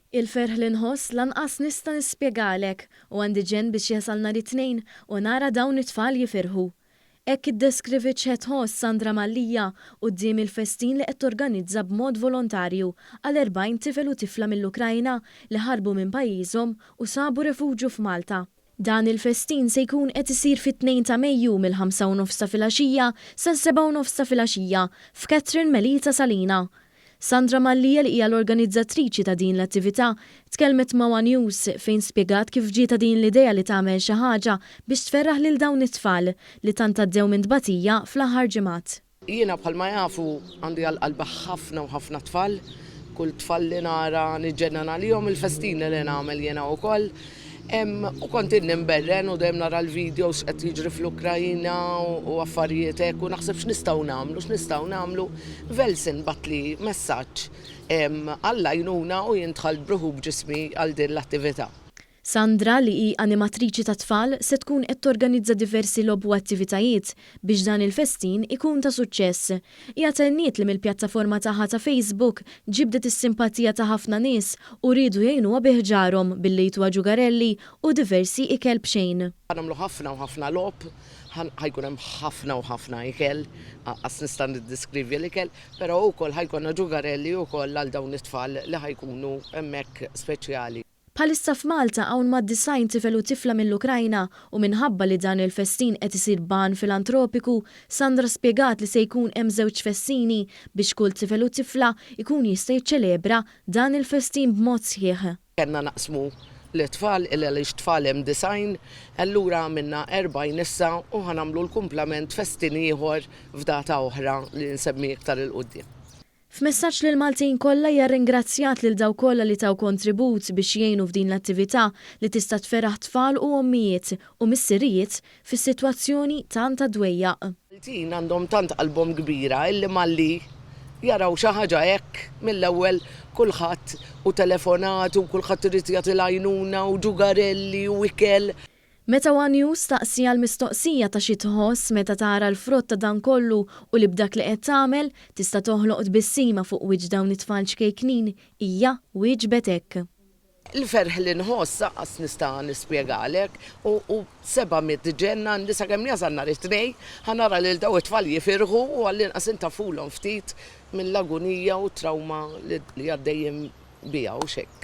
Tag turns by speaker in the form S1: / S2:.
S1: Il-ferħ li nħoss lanqas nista' nispjegalek u għandi ġen biex jasal nhar it-tnejn u nara dawn it-tfal jifirħu. Hekk iddeskrivi x'qed tħoss Sandra Mallija quddiem il-festin li qed torganizza b'mod volontarju għal 40 tifel u tifla mill-Ukrajna li ħarbu minn pajjiżhom u sabu refuġju f'Malta. Dan il-festin se jkun qed isir fit-2 ta' Mejju mill-5:30 ta' filgħaxija sa 7:30 ta' filgħaxija f'Catherine Melita Salina. Sandra Mallija li hija l-organizzatriċi ta' din l-attività tkellmet ma' One News fejn spjegat kif ġieta din l-idea li tagħmel xi ħaġa biex tferraħ lil dawn it-tfal li tant għaddew minn tbatija fl-aħħar ġimgħat.
S2: Jiena bħalma jafu għandi għall-qalba ħafna u ħafna tfal, kull tfal li nara niġġennan għalihom il-festin li nagħmel jiena wkoll. U kont nimberren u dejjem nara l-videos qed jiġri fl-Ukrajina u affarijiet hekk u naħseb x'nistgħu nagħmlu. Velsin batli messaġġ Alla jnuna u jintħall bruħu b'ġismi għal din l-attività.
S1: Sandra li hi animatriċi ta' tfal se tkun qed torganizza diversi logħob u attivitajiet biex dan il-festin ikun ta' suċċess. Hija tenniet li mill-pjattaforma tagħha ta' Facebook ġibdet is-simpatija ta' ħafna nies u rridu jgħinuha biħġarhom billi jitwa ġugarelli u diversi ikel b'xejn.
S2: Nagħmlu ħafna u ħafna logħob, ħajkun hemm ħafna u ħafna ikel, qas nista' niddeskrivi l-ikel, però wkoll ħajkonna ġugarelli wkoll għal dawn it-tfal li ħajkunu hemmhekk speċjali.
S1: Bħalissa f'Malta hawn ma' 90 tifel u tifla mill-Ukrajna u minħabba li dan il-festin qed isir ban filantropiku, Sandra spjegat li se jkun hemm żewġ festini biex kull tifel u tifla jkun jista' jiċċelebra dan il-festin b'mod sħiħ.
S2: Kenna naqsmu l-tfal għaliex tfal hemm 90, allura minna 40 issa u ħanamlu l-kumplament festin ieħor f'data oħra li nsemmi iktar il-qudiem.
S1: F'messaġġ lil Maltin kollha hija ringrazzjat lil daw kollha li taw kontribut biex jgħinu f'din l-attività li tista' tferaħ tfal u ommijiet u missirijiet fis-sitwazzjoni tant dwejjaq.
S2: Maltin għandhom tant qalbhom kbira illi malli jaraw xi ħaġa hekk mill-ewwel kulħadd u telefonat u kulħadd irid jagħti għajnuna u ġugarelli u ikel.
S1: Meta One News taqsija l-mistoqsija ta' xi tħoss meta tara l-frott ta' dan kollu u li b'dak li qed tagħmel tista' toħloq tbissima fuq wiġġ dawn it-tfal xkejknin hija wieġbet hekk.
S2: Il-ferħ li nħoss qas nista' nispjegalek u 700 ġenna għandi sakemm jasal nhar it-tnejn ħanara lil daw it-tfal jifirħu u għall-inqas intafulhom ftit mill-agonija u trauma li għaddejjem biha u xejn.